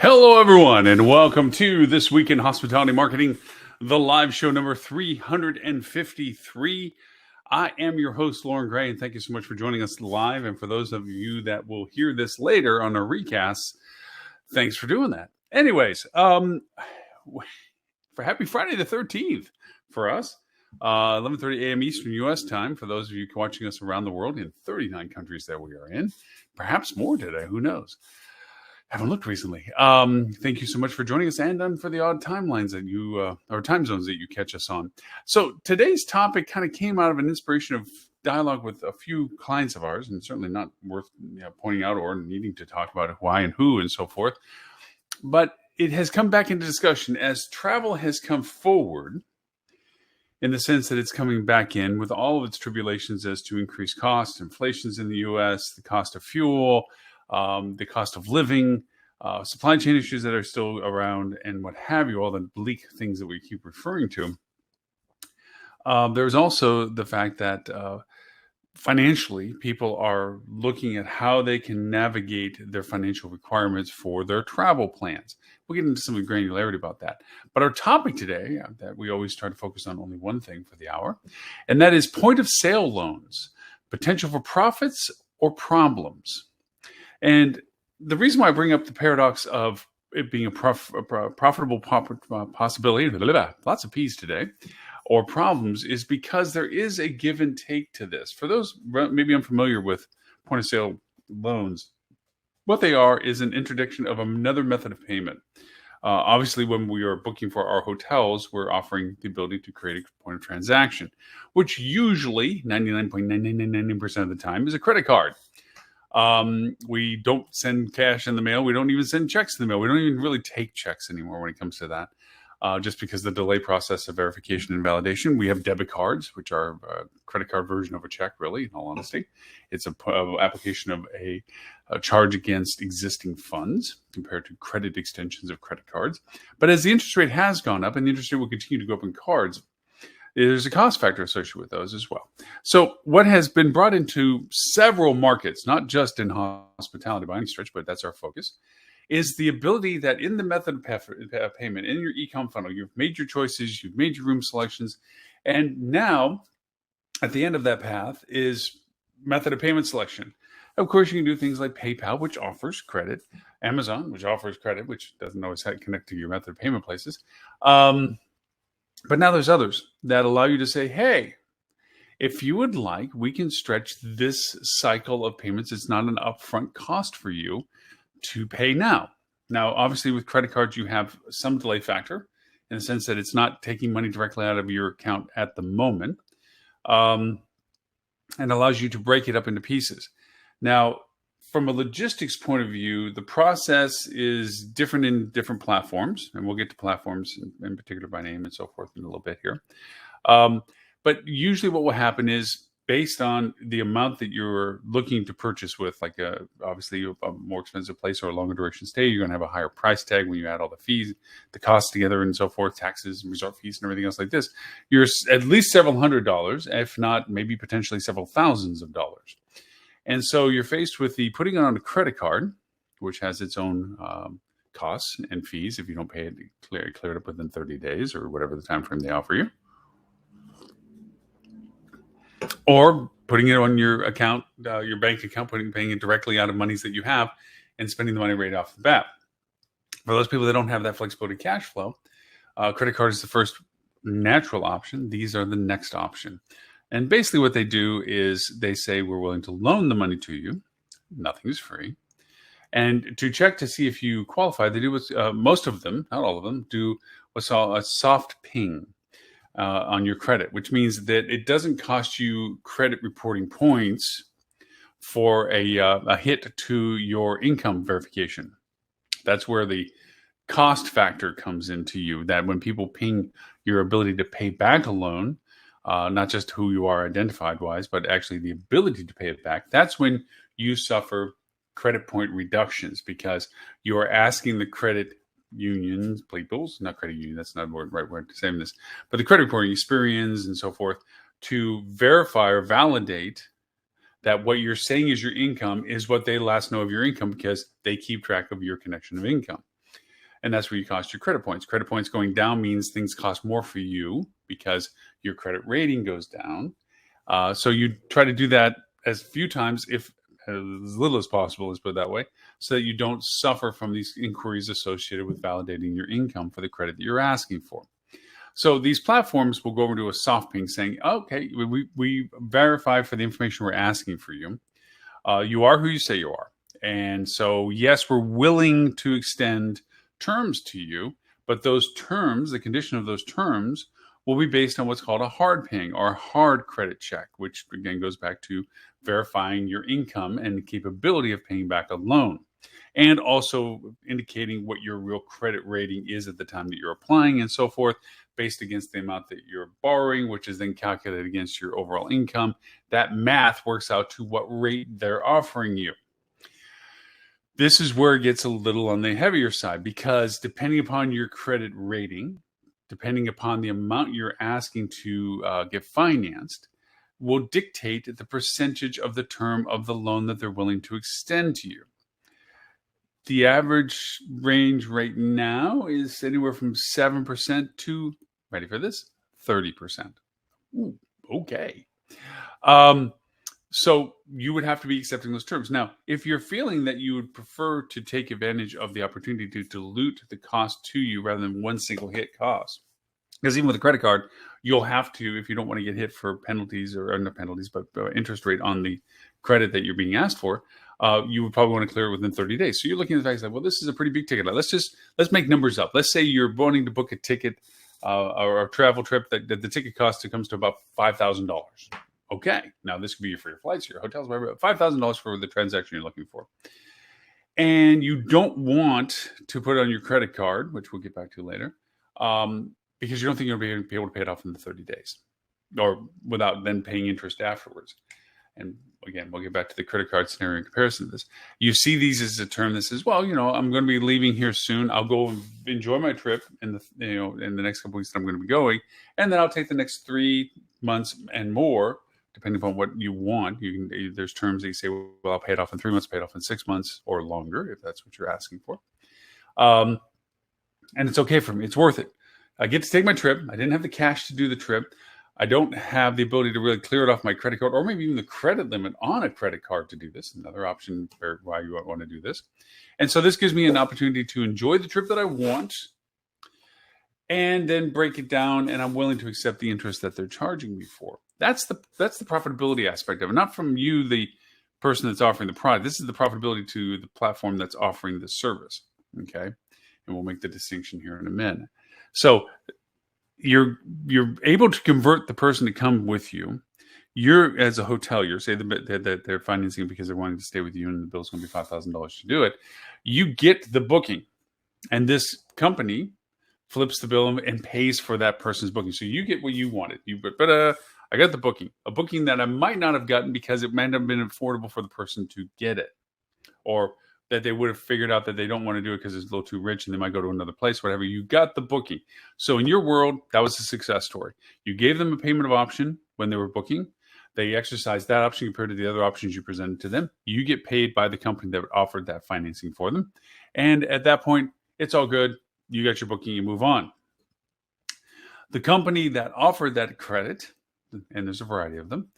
Hello, everyone, and welcome to This Week in Hospitality Marketing, the live show number 353. I am your host, Loren Gray, and thank you so much for joining us live. And for those of you that will hear this later on a recast, thanks for doing that. Anyways, for happy Friday the 13th for us, 11:30 a.m. Eastern U.S. time, for those of you watching us around the world in 39 countries that we are in, perhaps more today, who knows? Haven't looked recently. Thank you so much for joining us, and for the odd timelines that you or time zones that you catch us on. So today's topic kind of came out of an inspiration of dialogue with a few clients of ours, and certainly not worth pointing out or needing to talk about why and who and so forth. But it has come back into discussion as travel has come forward, in the sense that it's coming back in with all of its tribulations as to increased costs, inflations in the U.S., the cost of fuel, the cost of living, supply chain issues that are still around, and what have you, all the bleak things that we keep referring to. There's also the fact that financially, people are looking at how they can navigate their financial requirements for their travel plans. We'll get into some granularity about that. But our topic today, that we always try to focus on only one thing for the hour, and that is point of sale loans, potential for profits or problems. And the reason why I bring up the paradox of it being a profitable possibility, lots of P's today, or problems, is because there is a give and take to this. For those maybe unfamiliar with point of sale loans, what they are is an introduction of another method of payment. Obviously, when we are booking for our hotels, we're offering the ability to create a point of transaction, which usually 99.9999% of the time is a credit card. We don't send cash in the mail. We don't even send checks in the mail. We don't even really take checks anymore when it comes to that, just because the delay process of verification and validation. We have debit cards, which are a credit card version of a check, really, in all honesty. It's an application of a charge against existing funds compared to credit extensions of credit cards. But as the interest rate has gone up, and the interest rate will continue to go up in cards, there's a cost factor associated with those as well. So what has been brought into several markets, not just in hospitality by any stretch, but that's our focus, is the ability that in the method of payment, in your e-com funnel, you've made your choices, you've made your room selections, and now at the end of that path is method of payment selection. Of course, you can do things like PayPal, which offers credit, Amazon, which offers credit, which doesn't always connect to your method of payment places. But now there's others that allow you to say, hey, if you would like, we can stretch this cycle of payments. It's not an upfront cost for you to pay now. Now, obviously, with credit cards, you have some delay factor in the sense that it's not taking money directly out of your account at the moment, and allows you to break it up into pieces. Now, from a logistics point of view, the process is different in different platforms, and we'll get to platforms in particular by name and so forth in a little bit here. But usually what will happen is, based on the amount that you're looking to purchase with, like obviously a more expensive place or a longer duration stay, you're going to have a higher price tag when you add all the fees, the costs together and so forth, taxes and resort fees and everything else like this. You're at least several $100s, if not maybe potentially several thousands of dollars. And so you're faced with the putting it on a credit card, which has its own costs and fees if you don't pay it, clear it up within 30 days or whatever the time frame they offer you. Or putting it on your account, your bank account, paying it directly out of monies that you have and spending the money right off the bat. For those people that don't have that flexibility cash flow, credit card is the first natural option. These are the next option. And basically what they do is they say, we're willing to loan the money to you. Nothing is free. And to check to see if you qualify, they do what most of them, not all of them, do what's called a soft ping on your credit, which means that it doesn't cost you credit reporting points for a hit to your income verification. That's where the cost factor comes into you, that when people ping your ability to pay back a loan, not just who you are identified wise, but actually the ability to pay it back, that's when you suffer credit point reductions, because you are asking the credit unions, peoples, not credit union, that's not the right word to say this, but the credit reporting experience and so forth, to verify or validate that what you're saying is your income is what they last know of your income, because they keep track of your connection of income. And that's where you cost your credit points. Credit points going down means things cost more for you because your credit rating goes down. So you try to do that as few times, if as little as possible, let's put it that way, so that you don't suffer from these inquiries associated with validating your income for the credit that you're asking for. So these platforms will go over to a soft ping saying, okay, we verify for the information we're asking for you. You are who you say you are. And so, yes, we're willing to extend terms to you, but those terms, the condition of those terms, will be based on what's called a hard ping or a hard credit check, which again goes back to verifying your income and the capability of paying back a loan, and also indicating what your real credit rating is at the time that you're applying and so forth, based against the amount that you're borrowing, which is then calculated against your overall income. That math works out to what rate they're offering you. This is where it gets a little on the heavier side, because depending upon your credit rating, depending upon the amount you're asking to get financed, will dictate the percentage of the term of the loan that they're willing to extend to you. The average range right now is anywhere from 7% to, ready for this, 30%. Ooh, okay. So you would have to be accepting those terms. Now, if you're feeling that you would prefer to take advantage of the opportunity to dilute the cost to you rather than one single hit cost, because even with a credit card, you'll have to, if you don't want to get hit for penalties or not penalties, but interest rate on the credit that you're being asked for, you would probably want to clear it within 30 days. So you're looking at the fact like, well, this is a pretty big ticket. Let's make numbers up. Let's say you're wanting to book a ticket or a travel trip that the ticket cost comes to about $5,000. Okay, now this could be for your flights, your hotels, whatever. $5,000 for the transaction you're looking for, and you don't want to put it on your credit card, which we'll get back to later, because you don't think you'll be able to pay it off in the 30 days, or without then paying interest afterwards. And again, we'll get back to the credit card scenario in comparison to this. You see these as a term that says, well, I'm going to be leaving here soon. I'll go enjoy my trip in the next couple of weeks that I'm going to be going, and then I'll take the next 3 months and more, depending upon what you want. There's terms that you say, well, I'll pay it off in 3 months, pay it off in 6 months or longer, if that's what you're asking for. And it's okay for me. It's worth it. I get to take my trip. I didn't have the cash to do the trip. I don't have the ability to really clear it off my credit card, or maybe even the credit limit on a credit card to do this. Another option for why you want to do this. And so this gives me an opportunity to enjoy the trip that I want and then break it down, and I'm willing to accept the interest that they're charging me for. That's the profitability aspect of it, not from you, the person that's offering the product. This is the profitability to the platform that's offering the service. Okay, and we'll make the distinction here in a minute. So you're able to convert the person to come with you. You're, as a hotelier, say that they're financing because they're wanting to stay with you, and the bill's going to be $5,000 to do it. You get the booking, and this company flips the bill and pays for that person's booking. So you get what you wanted. I got the booking, a booking that I might not have gotten because it might not have been affordable for the person to get it, or that they would have figured out that they don't want to do it because it's a little too rich and they might go to another place, whatever. You got the booking. So in your world, that was a success story. You gave them a payment of option when they were booking. They exercised that option compared to the other options you presented to them. You get paid by the company that offered that financing for them. And at that point, it's all good. You got your booking, you move on. The company that offered that credit, and there's a variety of them,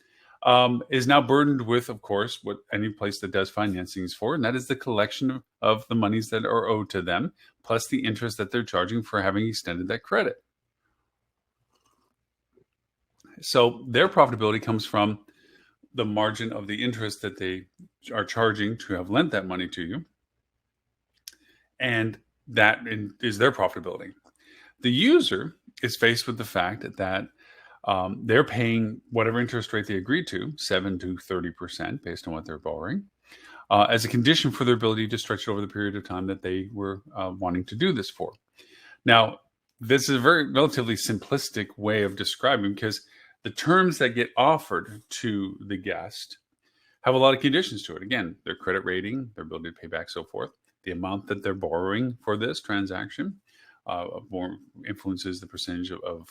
is now burdened with, of course, what any place that does financing is for, and that is the collection of the monies that are owed to them, plus the interest that they're charging for having extended that credit. So their profitability comes from the margin of the interest that they are charging to have lent that money to you, and that is their profitability. The user is faced with the fact that they're paying whatever interest rate they agreed to, 7 to 30% based on what they're borrowing, as a condition for their ability to stretch it over the period of time that they were wanting to do this for. Now, this is a very relatively simplistic way of describing, because the terms that get offered to the guest have a lot of conditions to it. Again, their credit rating, their ability to pay back, so forth. The amount that they're borrowing for this transaction more influences the percentage of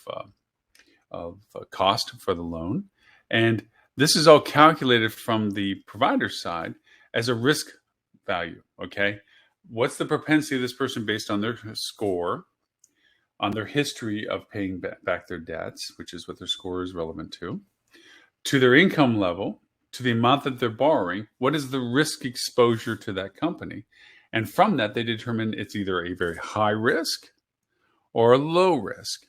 cost for the loan. And this is all calculated from the provider side as a risk value, okay? what's the propensity of this person based on their score, on their history of paying back their debts, which is what their score is relevant to their income level, to the amount that they're borrowing, what is the risk exposure to that company? And from that, they determine it's either a very high risk or a low risk.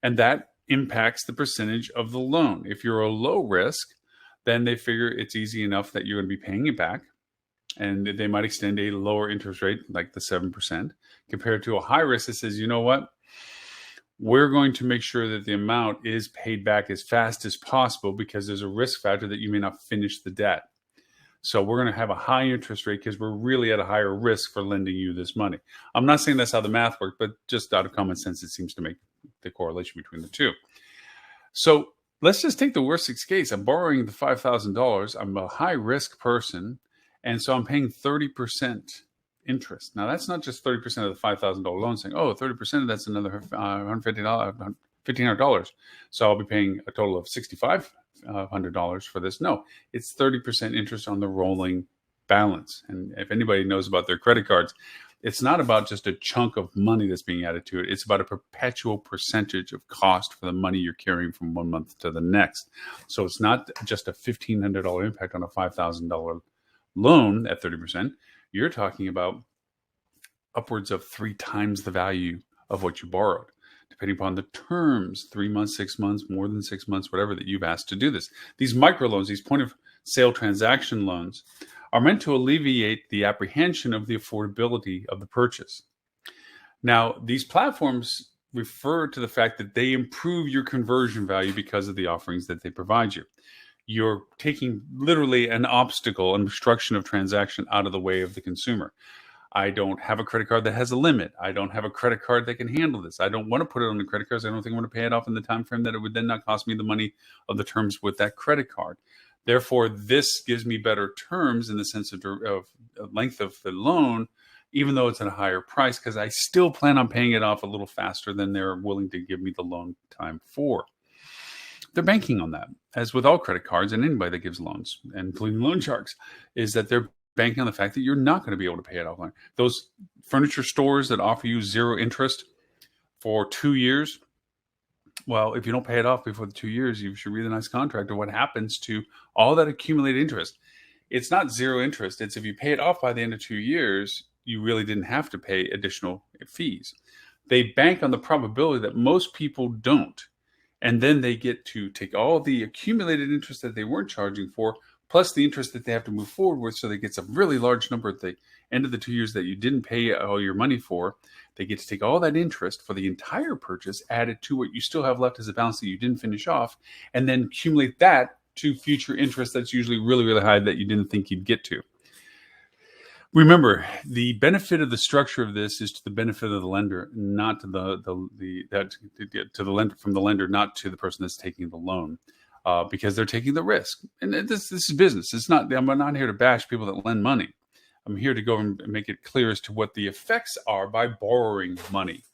And that impacts the percentage of the loan. If you're a low risk, then they figure it's easy enough that you're going to be paying it back. And they might extend a lower interest rate, like the 7%, compared to a high risk that says, you know what? We're going to make sure that the amount is paid back as fast as possible because there's a risk factor that you may not finish the debt. So we're going to have a high interest rate because we're really at a higher risk for lending you this money. I'm not saying that's how the math works, but just out of common sense, it seems to make the correlation between the two. So let's just take the worst case. I'm borrowing the $5,000. I'm a high risk person. And so I'm paying 30% interest. Now, that's not just 30% of the $5,000 loan saying, oh, 30% of that's another $1,500. So I'll be paying a total of $6,500 for this. No, it's 30% interest on the rolling balance. And if anybody knows about their credit cards, it's not about just a chunk of money that's being added to it. It's about a perpetual percentage of cost for the money you're carrying from one month to the next. So it's not just a $1,500 impact on a $5,000 loan at 30%. You're talking about upwards of 3 times the value of what you borrowed, depending upon the terms, 3 months, 6 months, more than 6 months, whatever that you've asked to do this. These microloans, these point of sale transaction loans, are meant to alleviate the apprehension of the affordability of the purchase. Now, these platforms refer to the fact that they improve your conversion value because of the offerings that they provide you. You're taking literally an obstacle, an obstruction of transaction out of the way of the consumer. I don't have a credit card that has a limit. I don't have a credit card that can handle this. I don't want to put it on the credit cards. I don't think I want to pay it off in the time frame that it would then not cost me the money of the terms with that credit card. Therefore, this gives me better terms in the sense of length of the loan, even though it's at a higher price, because I still plan on paying it off a little faster than they're willing to give me the loan time for. They're banking on that, as with all credit cards and anybody that gives loans, including loan sharks, is that they're banking on the fact that you're not going to be able to pay it off. Those furniture stores that offer you 0 interest for 2 years, well, if you don't pay it off before the 2 years, you should read a nice contract of what happens to all that accumulated interest. It's not 0 interest. It's if you pay it off by the end of 2 years, you really didn't have to pay additional fees. They bank on the probability that most people don't. And then they get to take all the accumulated interest that they weren't charging for, plus the interest that they have to move forward with. So they get a really large number at the end of the 2 years that you didn't pay all your money for. They get to take all that interest for the entire purchase, add it to what you still have left as a balance that you didn't finish off, and then accumulate that to future interest that's usually really, really high that you didn't think you'd get to. Remember, the benefit of the structure of this is to the benefit of the lender, not to the lender, from the lender, not to the person that's taking the loan, because they're taking the risk. And this is business. It's not. I'm not here to bash people that lend money. I'm here to go and make it clear as to what the effects are by borrowing money.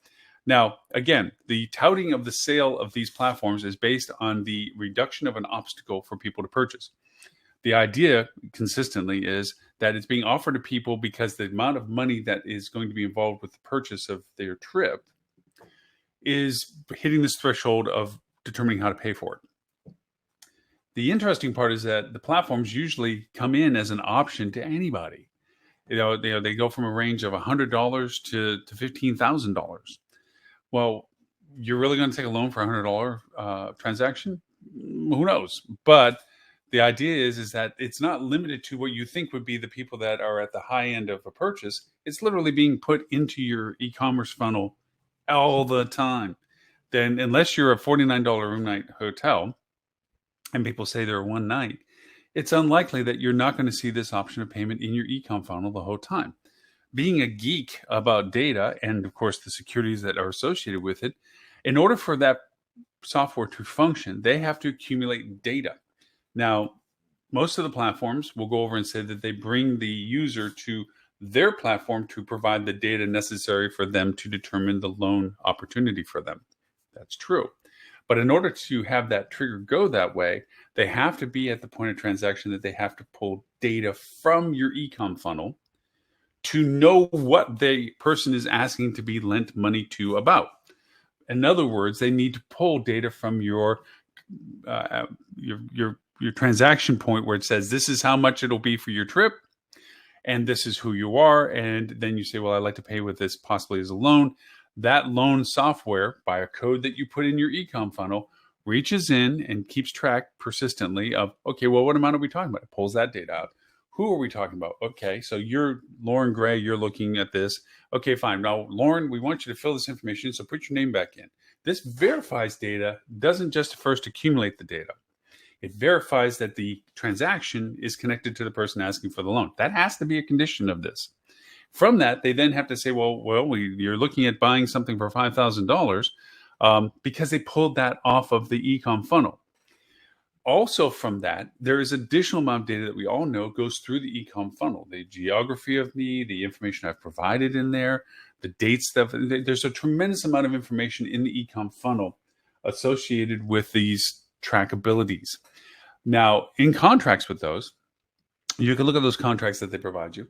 Now, again, the touting of the sale of these platforms is based on the reduction of an obstacle for people to purchase. The idea consistently is that it's being offered to people because the amount of money that is going to be involved with the purchase of their trip is hitting this threshold of determining how to pay for it. The interesting part is that the platforms usually come in as an option to anybody. They go from a range of $100 to $15,000. Well, you're really going to take a loan for a $100 transaction? Who knows? But the idea is that it's not limited to what you think would be the people that are at the high end of a purchase. It's literally being put into your e-commerce funnel all the time. Then, unless you're a $49 room night hotel and people say they're one night, it's unlikely that you're not going to see this option of payment in your e-com funnel the whole time. Being a geek about data and, of course, the securities that are associated with it, in order for that software to function, they have to accumulate data. Now, most of the platforms will go over and say that they bring the user to their platform to provide the data necessary for them to determine the loan opportunity for them. That's true. But in order to have that trigger go that way, they have to be at the point of transaction that they have to pull data from your e-com funnel to know what the person is asking to be lent money to about. In other words, they need to pull data from your transaction point where it says this is how much it'll be for your trip, and this is who you are. And then you say, well, I'd like to pay with this possibly as a loan. That loan software, by a code that you put in your e-com funnel, reaches in and keeps track persistently of, okay, well, what amount are we talking about? It pulls that data out. Who are we talking about? Okay, so you're Loren Gray, you're looking at this. Okay, fine. Now, Loren, we want you to fill this information, so put your name back in. This verifies data, doesn't just first accumulate the data. It verifies that the transaction is connected to the person asking for the loan. That has to be a condition of this. From that, they then have to say, you're looking at buying something for $5,000 because they pulled that off of the e-com funnel. Also from that, there is additional amount of data that we all know goes through the e-com funnel. The geography of me, the information I've provided in there, the dates. There's a tremendous amount of information in the e-com funnel associated with these trackabilities. Now, in contracts with those, you can look at those contracts that they provide you,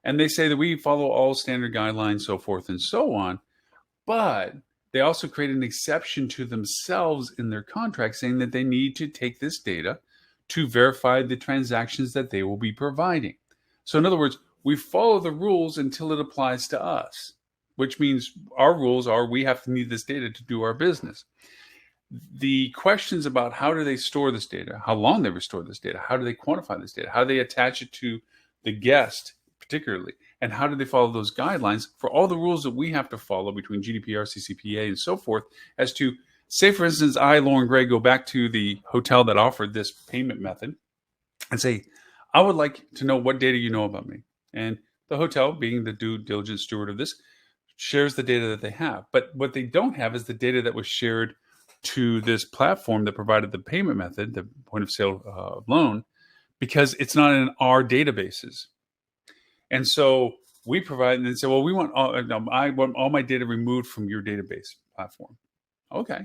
and they say that we follow all standard guidelines, so forth and so on, but they also create an exception to themselves in their contract saying that they need to take this data to verify the transactions that they will be providing. So in other words, we follow the rules until it applies to us, which means our rules are we have to need this data to do our business. The questions about how do they store this data, how long they restore this data, how do they quantify this data, how do they attach it to the guest particularly, and how do they follow those guidelines for all the rules that we have to follow between GDPR, CCPA, and so forth, as to, say, for instance, I, Loren Gray, go back to the hotel that offered this payment method and say, I would like to know what data you know about me. And the hotel, being the due diligence steward of this, shares the data that they have. But what they don't have is the data that was shared to this platform that provided the payment method, the point of sale loan, because it's not in our databases. And so we provide, and they say, well, I want all my data removed from your database platform. Okay.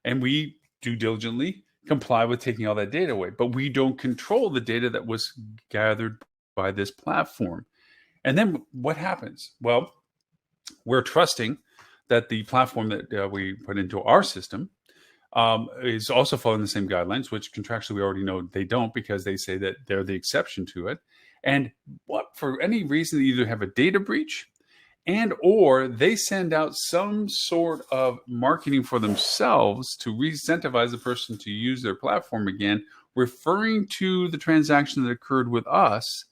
And we do diligently comply with taking all that data away, but we don't control the data that was gathered by this platform. And then what happens? Well, we're trusting that the platform that we put into our system is also following the same guidelines, which contractually we already know they don't, because they say that they're the exception to it. And what, for any reason, they either have a data breach and or they send out some sort of marketing for themselves to re-incentivize the person to use their platform again, referring to the transaction that occurred with us.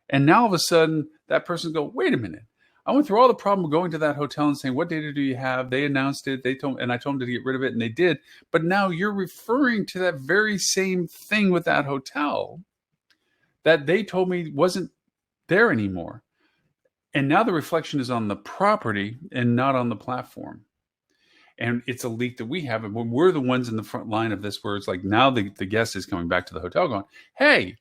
And now all of a sudden that person go, wait a minute. I went through all the problem of going to that hotel and saying, what data do you have? They announced it. I told them to get rid of it, and they did. But now you're referring to that very same thing with that hotel that they told me wasn't there anymore. And now the reflection is on the property and not on the platform. And it's a leak that we have. And when we're the ones in the front line of this, where it's like now the guest is coming back to the hotel going, hey,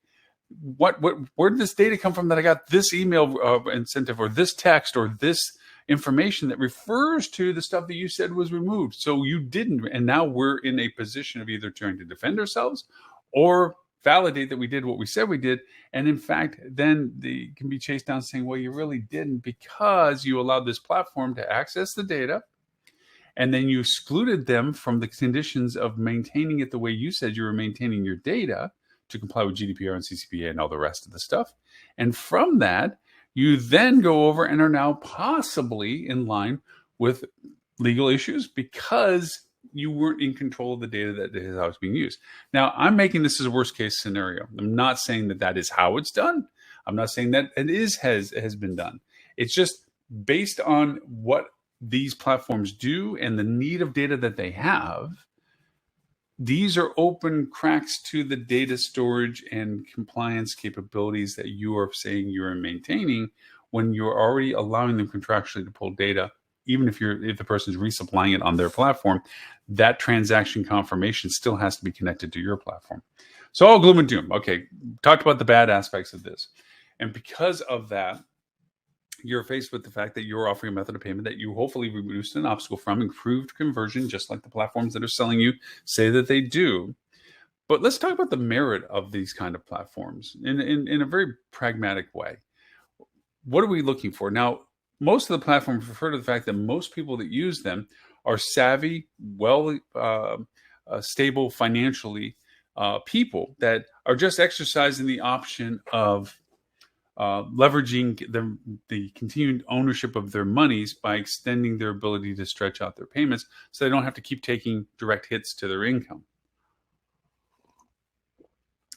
where did this data come from that I got this email incentive or this text or this information that refers to the stuff that you said was removed? So you didn't. And now we're in a position of either trying to defend ourselves or validate that we did what we said we did. And in fact, then they can be chased down saying, well, you really didn't, because you allowed this platform to access the data. And then you excluded them from the conditions of maintaining it the way you said you were maintaining your data to comply with GDPR and CCPA and all the rest of the stuff. And from that, you then go over and are now possibly in line with legal issues because you weren't in control of the data that is how it's being used. Now, I'm making this as a worst case scenario. I'm not saying that that is how it's done. I'm not saying that it has been done. It's just based on what these platforms do and the need of data that they have. These are open cracks to the data storage and compliance capabilities that you are saying you're maintaining when you're already allowing them contractually to pull data. Even if the person is resupplying it on their platform, that transaction confirmation still has to be connected to your platform. So all gloom and doom. Okay, talked about the bad aspects of this. And because of that, you're faced with the fact that you're offering a method of payment that you hopefully reduced an obstacle from, improved conversion, just like the platforms that are selling you say that they do. But let's talk about the merit of these kind of platforms in a very pragmatic way. what are we looking for? Now, most of the platforms refer to the fact that most people that use them are savvy, stable financially people that are just exercising the option of leveraging the continued ownership of their monies by extending their ability to stretch out their payments so they don't have to keep taking direct hits to their income.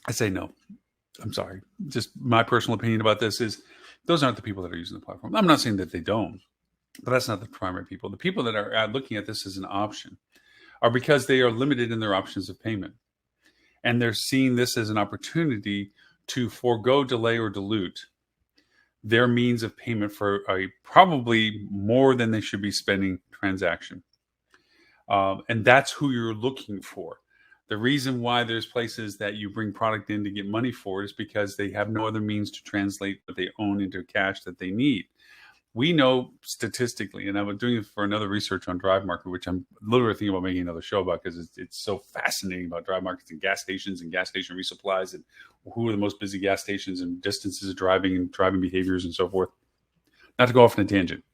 I say no. I'm sorry. Just my personal opinion about this is those aren't the people that are using the platform. I'm not saying that they don't, but that's not the primary people. The people that are looking at this as an option are because they are limited in their options of payment. And they're seeing this as an opportunity to forego, delay, or dilute their means of payment for a probably more than they should be spending transaction. And that's who you're looking for. The reason why there's places that you bring product in to get money for is because they have no other means to translate what they own into cash that they need. We know statistically, and I was doing it for another research on Drive Market, which I'm literally thinking about making another show about because it's so fascinating about drive markets and gas stations and gas station resupplies and who are the most busy gas stations and distances of driving and driving behaviors and so forth. Not to go off on a tangent.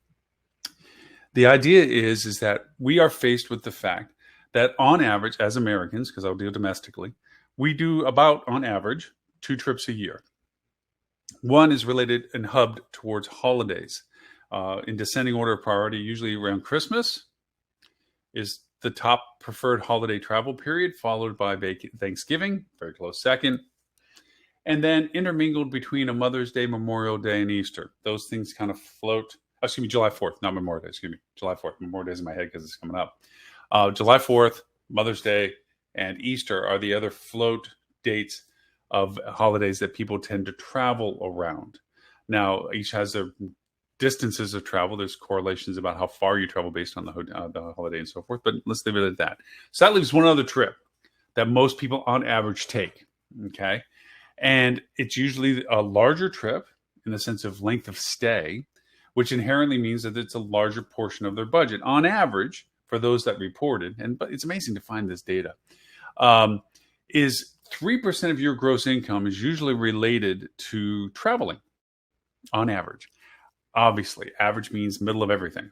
The idea is that we are faced with the fact that on average, as Americans, because I'll deal domestically, we do about, on average, 2 trips a year. One is related and hubbed towards holidays. In descending order of priority, usually around Christmas is the top preferred holiday travel period, followed by Thanksgiving, very close second, and then intermingled between a Mother's Day, Memorial Day, and Easter. Those things kind of float. Excuse me, July 4th, not Memorial Day. Excuse me, July 4th. Memorial Day is in my head because it's coming up. July 4th, Mother's Day, and Easter are the other float dates of holidays that people tend to travel around. Now, each has their distances of travel. There's correlations about how far you travel based on the holiday and so forth, but let's leave it at that. So that leaves one other trip that most people on average take, okay? And it's usually a larger trip in the sense of length of stay, which inherently means that it's a larger portion of their budget. On average, for those that reported, but it's amazing to find this data, is 3% of your gross income is usually related to traveling on average. Obviously, average means middle of everything.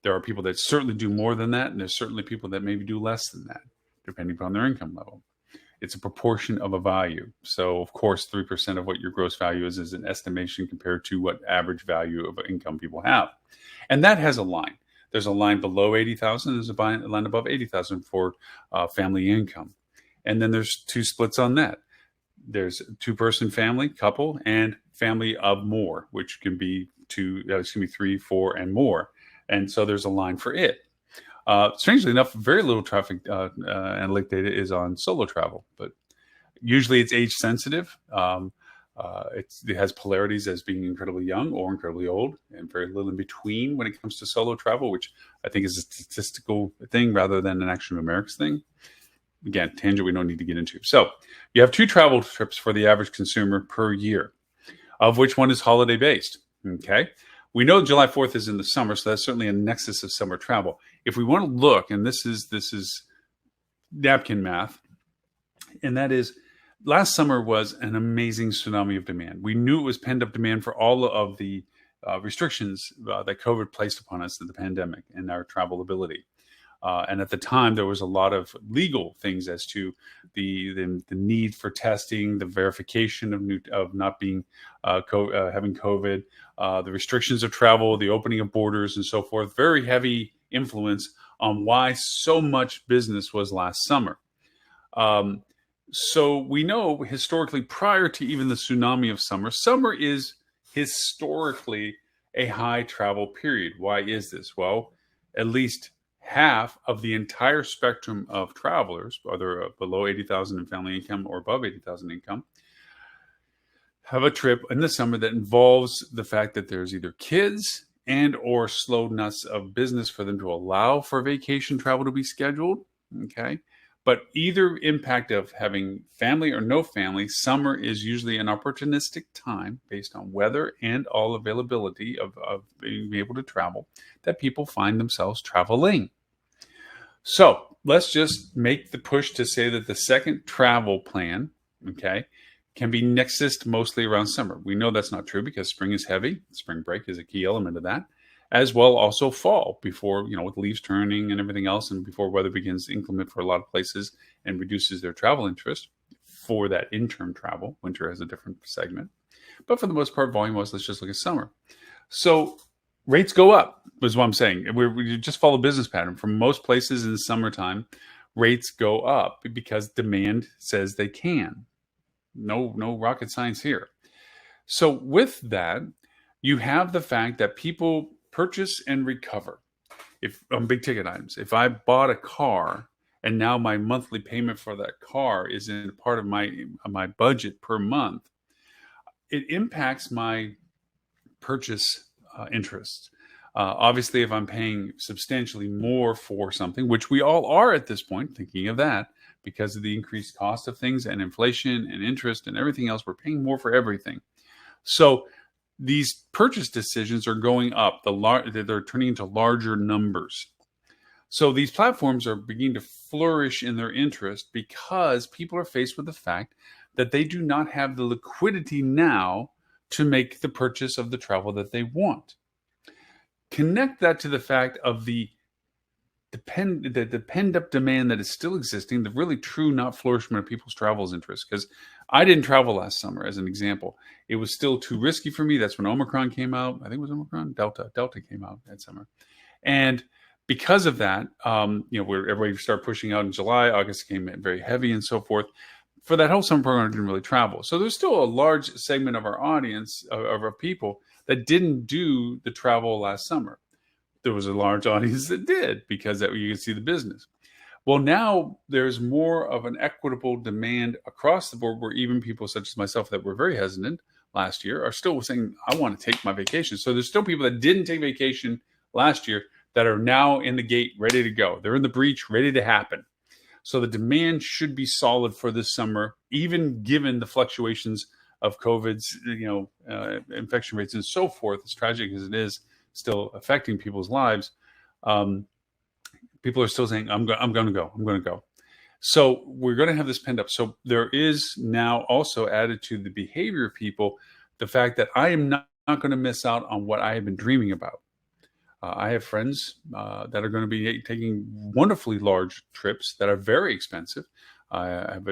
There are people that certainly do more than that, and there's certainly people that maybe do less than that, depending upon their income level. It's a proportion of a value. So, of course, 3% of what your gross value is an estimation compared to what average value of income people have. And that has a line. There's a line below 80,000. There's a line above 80,000 for family income. And then there's 2 splits on that. There's 2-person family, couple, and family of more, which can be 3, 4, and more. And so there's a line for it. Strangely enough, very little traffic analytic data is on solo travel, but usually it's age sensitive. It has polarities as being incredibly young or incredibly old, and very little in between when it comes to solo travel, which I think is a statistical thing rather than an actual numerics thing. Again, tangent we don't need to get into. So you have 2 travel trips for the average consumer per year, of which one is holiday based. Okay. We know July 4th is in the summer, so that's certainly a nexus of summer travel. If we want to look, and this is napkin math, and that is last summer was an amazing tsunami of demand. We knew it was pent up demand for all of the restrictions that COVID placed upon us in the pandemic and our travel ability. And at the time, there was a lot of legal things as to the need for testing, the verification of not being having COVID, the restrictions of travel, the opening of borders, and so forth. Very heavy influence on why so much business was last summer. So we know historically, prior to even the tsunami of summer is historically a high travel period. Why is this? Well, at least half of the entire spectrum of travelers, whether below 80,000 in family income or above 80,000 income, have a trip in the summer that involves the fact that there's either kids and or slowness of business for them to allow for vacation travel to be scheduled. Okay. But either impact of having family or no family, summer is usually an opportunistic time based on weather and all availability of being able to travel that people find themselves traveling. So let's just make the push to say that the second travel plan, okay, can be nexused mostly around summer. We know that's not true because spring is heavy. Spring break is a key element of that, as well also fall before, with leaves turning and everything else, and before weather begins inclement for a lot of places and reduces their travel interest for that interim travel. Winter has a different segment. But for the most part, volume-wise, let's just look at summer. So rates go up, is what I'm saying. We just follow business pattern. For most places in the summertime, rates go up because demand says they can. No rocket science here. So with that, you have the fact that people purchase and recover. If on big ticket items, if I bought a car and now my monthly payment for that car is in part of my budget per month, it impacts my purchase interest. Obviously, if I'm paying substantially more for something, which we all are at this point, thinking of that, because of the increased cost of things and inflation and interest and everything else, we're paying more for everything. So these purchase decisions are going up. They're turning into larger numbers. So these platforms are beginning to flourish in their interest because people are faced with the fact that they do not have the liquidity now to make the purchase of the travel that they want. Connect that to the fact of the pent-up demand that is still existing, the really true not flourishment of people's travels interest. Because I didn't travel last summer, as an example. It was still too risky for me. That's when Omicron came out. I think it was Omicron. Delta came out that summer. And because of that, where everybody started pushing out in July, August came in very heavy and so forth. For that whole summer program, I didn't really travel. So there's still a large segment of our audience, of our people, that didn't do the travel last summer. There was a large audience that did because you could see the business. Well, now there's more of an equitable demand across the board where even people such as myself that were very hesitant last year are still saying, I want to take my vacation. So there's still people that didn't take vacation last year that are now in the gate, ready to go. They're in the breach, ready to happen. So the demand should be solid for this summer, even given the fluctuations of COVID's, infection rates and so forth, as tragic as it is, still affecting people's lives. People are still saying, I'm going to go. So we're going to have this pent up. So there is now also added to the behavior of people, the fact that I am not going to miss out on what I have been dreaming about. I have friends that are going to be taking wonderfully large trips that are very expensive. We have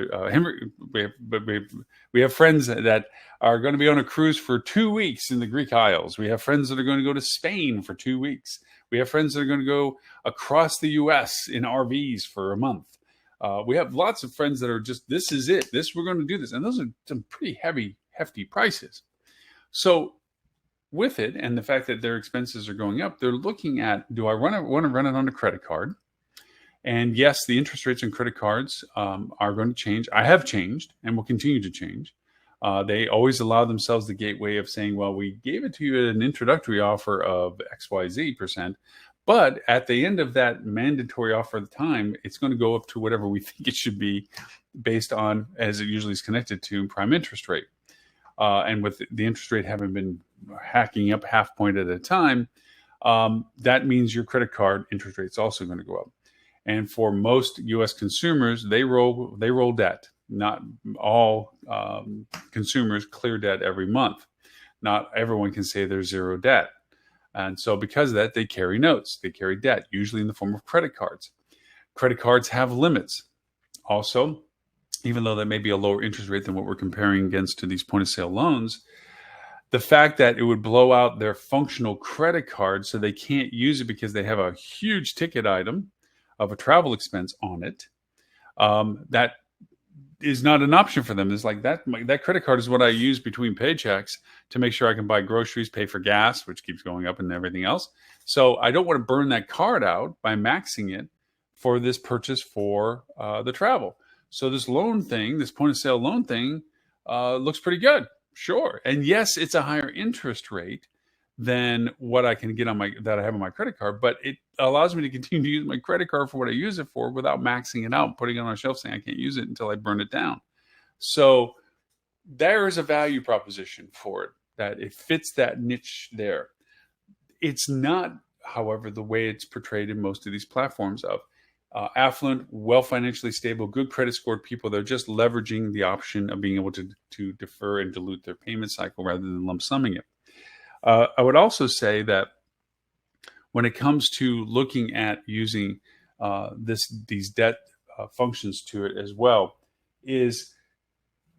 friends that are going to be on a cruise for 2 weeks in the Greek Isles. We have friends that are going to go to Spain for 2 weeks. We have friends that are going to go across the U.S. in RVs for a month. We have lots of friends that are just, this is it. We're going to do this. And those are some pretty hefty prices. So with it and the fact that their expenses are going up, they're looking at, do I want to run it on a credit card? And yes, the interest rates on credit cards are going to change. I have changed and will continue to change. They always allow themselves the gateway of saying, well, we gave it to you at an introductory offer of XYZ%, but at the end of that mandatory offer at the time, it's going to go up to whatever we think it should be based on, as it usually is connected to, prime interest rate. And with the interest rate having been hacking up half point at a time, that means your credit card interest rate is also going to go up. And for most U.S. consumers, they roll debt. Not all consumers clear debt every month. Not everyone can say there's zero debt. And so because of that, they carry notes. They carry debt, usually in the form of credit cards. Credit cards have limits. Also, even though that may be a lower interest rate than what we're comparing against to these point-of-sale loans, the fact that it would blow out their functional credit card so they can't use it because they have a huge ticket item of a travel expense on it, that is not an option for them. It's like that credit card is what I use between paychecks to make sure I can buy groceries, pay for gas, which keeps going up, and everything else. So I don't want to burn that card out by maxing it for this purchase for the travel. So this loan thing, this point of sale loan thing, looks pretty good. Sure. And yes, it's a higher interest rate than what I can get that I have on my credit card, but it allows me to continue to use my credit card for what I use it for without maxing it out, putting it on a shelf saying I can't use it until I burn it down. So there is a value proposition for it, that it fits that niche there. It's not, however, the way it's portrayed in most of these platforms of affluent, well financially stable, good credit scored people. They're just leveraging the option of being able to defer and dilute their payment cycle rather than lump summing it. I would also say that when it comes to looking at using these debt functions to it as well, is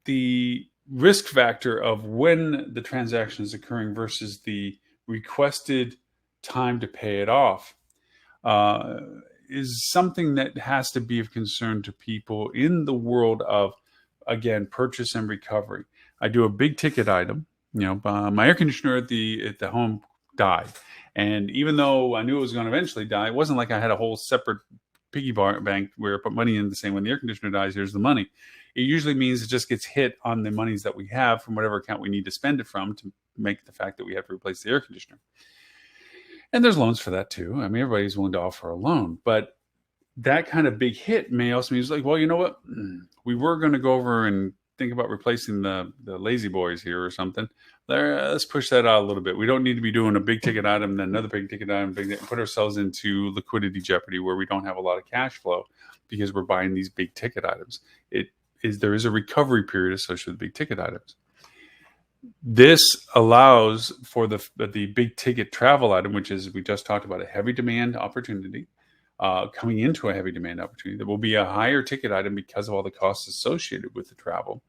the risk factor of when the transaction is occurring versus the requested time to pay it off is something that has to be of concern to people in the world of, again, purchase and recovery. I do a big ticket item. My air conditioner at the home died, and even though I knew it was going to eventually die, it wasn't like I had a whole separate piggy bank where I put money in, the same when the air conditioner dies, here's the money. It usually means it just gets hit on the monies that we have from whatever account we need to spend it from to make the fact that we have to replace the air conditioner. And there's loans for that too. I mean, everybody's willing to offer a loan, but that kind of big hit may also mean, like, well, you know what? We were going to go over and think about replacing the lazy boys here or something. Let's push that out a little bit. We don't need to be doing a big ticket item, then another big ticket item, put ourselves into liquidity jeopardy where we don't have a lot of cash flow because we're buying these big ticket items. There is a recovery period associated with big ticket items. This allows for the big ticket travel item, which is, we just talked about, a heavy demand opportunity, coming into a heavy demand opportunity. There will be a higher ticket item because of all the costs associated with the travel.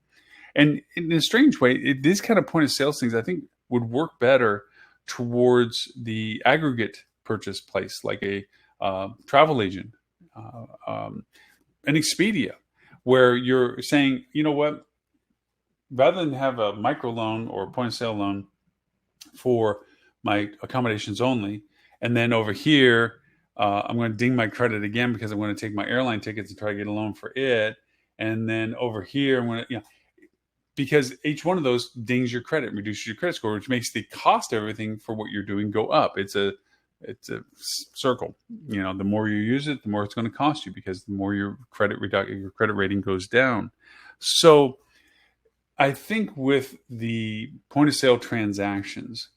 And in a strange way, these kind of point of sales things, I think, would work better towards the aggregate purchase place, like a travel agent, an Expedia, where you're saying, you know what, rather than have a micro loan or a point of sale loan for my accommodations only, and then over here, I'm going to ding my credit again because I'm going to take my airline tickets and try to get a loan for it. And then over here, I'm going to, because each one of those dings your credit, reduces your credit score, which makes the cost of everything for what you're doing go up. It's a circle. The more you use it, the more it's going to cost you, because the more your credit rating goes down. So I think with the point of sale transactions,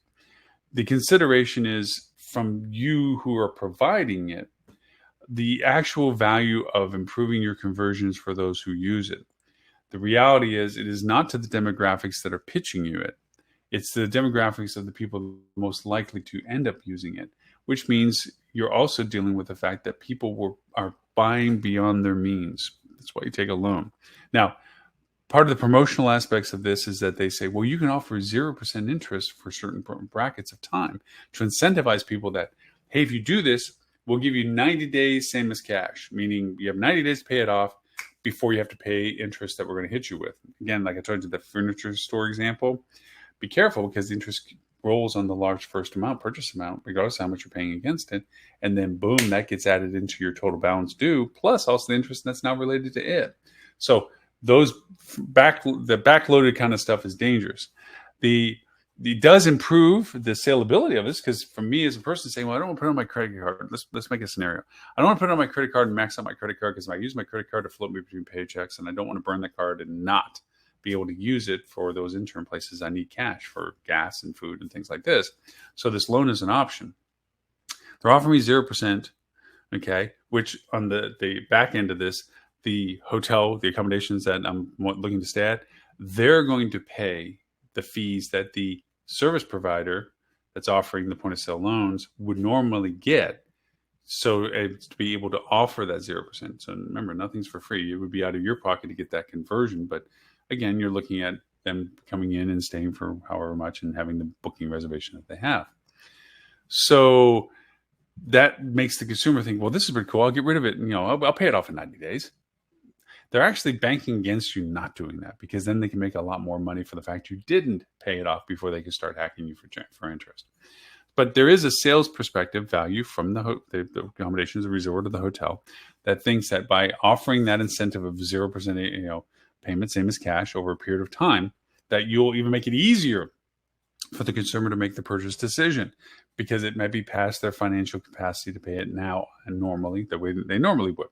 the consideration is from you who are providing it, the actual value of improving your conversions for those who use it. The reality is, it is not to the demographics that are pitching you it. It's the demographics of the people most likely to end up using it, which means you're also dealing with the fact that people are buying beyond their means. That's why you take a loan. Now, part of the promotional aspects of this is that they say, well, you can offer 0% interest for certain brackets of time to incentivize people that, hey, if you do this, we'll give you 90 days, same as cash, meaning you have 90 days to pay it off before you have to pay interest that we're going to hit you with. Again, like I told you, the furniture store example, be careful because the interest rolls on the large first purchase amount, regardless of how much you're paying against it. And then boom, that gets added into your total balance due, plus also the interest that's now related to it. So the backloaded kind of stuff is dangerous. It does improve the saleability of this, because for me as a person saying, well, I don't want to put it on my credit card. Let's make a scenario. I don't want to put it on my credit card and max out my credit card because I use my credit card to float me between paychecks, and I don't want to burn the card and not be able to use it for those intern places I need cash for gas and food and things like this. So this loan is an option. They're offering me 0%, okay, which on the back end of this, the hotel, the accommodations that I'm looking to stay at, they're going to pay the fees that the service provider that's offering the point of sale loans would normally get. So to be able to offer that 0%. So remember, nothing's for free. It would be out of your pocket to get that conversion. But again, you're looking at them coming in and staying for however much and having the booking reservation that they have. So that makes the consumer think, well, this is pretty cool. I'll get rid of it. And, I'll pay it off in 90 days. They're actually banking against you not doing that, because then they can make a lot more money for the fact you didn't pay it off before they can start hacking you for interest. But there is a sales perspective value from the accommodations, the resort, or the hotel, that thinks that by offering that incentive of 0%, payment, same as cash, over a period of time, that you'll even make it easier for the consumer to make the purchase decision, because it might be past their financial capacity to pay it now and normally the way that they normally would.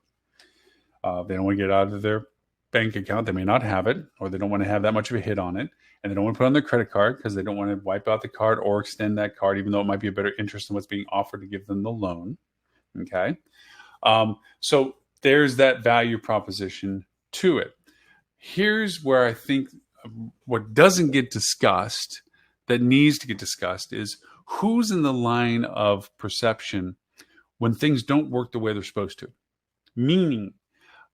They don't want to get out of their bank account. They may not have it, or they don't want to have that much of a hit on it. And they don't want to put it on their credit card because they don't want to wipe out the card or extend that card, even though it might be a better interest than what's being offered to give them the loan. Okay. So there's that value proposition to it. Here's where I think what doesn't get discussed that needs to get discussed is who's in the line of perception when things don't work the way they're supposed to. Meaning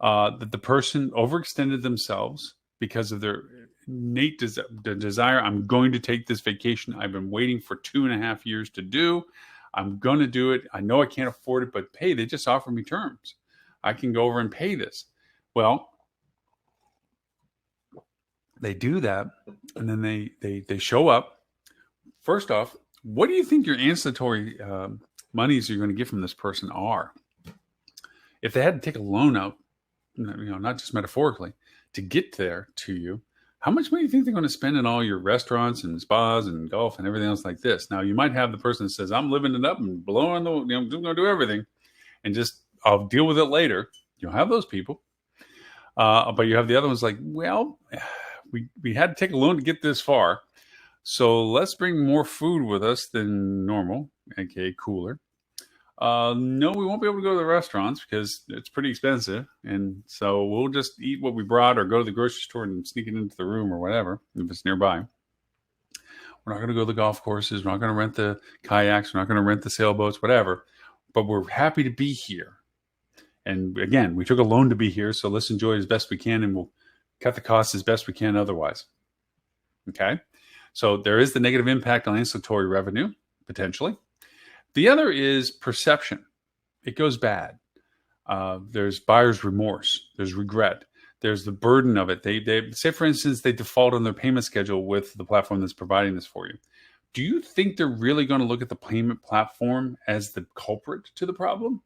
that the person overextended themselves because of their innate desire. I'm going to take this vacation I've been waiting for 2.5 years to do. I'm going to do it. I know I can't afford it, but hey, they just offered me terms. I can go over and pay this. Well, they do that, and then they show up. First off, what do you think your ancillary monies you're going to get from this person are? If they had to take a loan out, not just metaphorically, to get there to you, how much money do you think they're going to spend in all your restaurants and spas and golf and everything else like this? Now, you might have the person that says, I'm living it up and blowing I'm going to do everything and just I'll deal with it later. You'll have those people. But you have the other ones like, well, we had to take a loan to get this far. So let's bring more food with us than normal, aka cooler. No, we won't be able to go to the restaurants because it's pretty expensive. And so we'll just eat what we brought or go to the grocery store and sneak it into the room or whatever, if it's nearby. We're not going to go to the golf courses. We're not going to rent the kayaks. We're not going to rent the sailboats, whatever. But we're happy to be here. And again, we took a loan to be here. So let's enjoy it as best we can and we'll cut the costs as best we can otherwise. Okay. So there is the negative impact on ancillary revenue, potentially. The other is perception. It goes bad. There's buyer's remorse. There's regret. There's the burden of it. They say, for instance, they default on their payment schedule with the platform that's providing this for you. Do you think they're really going to look at the payment platform as the culprit to the problem?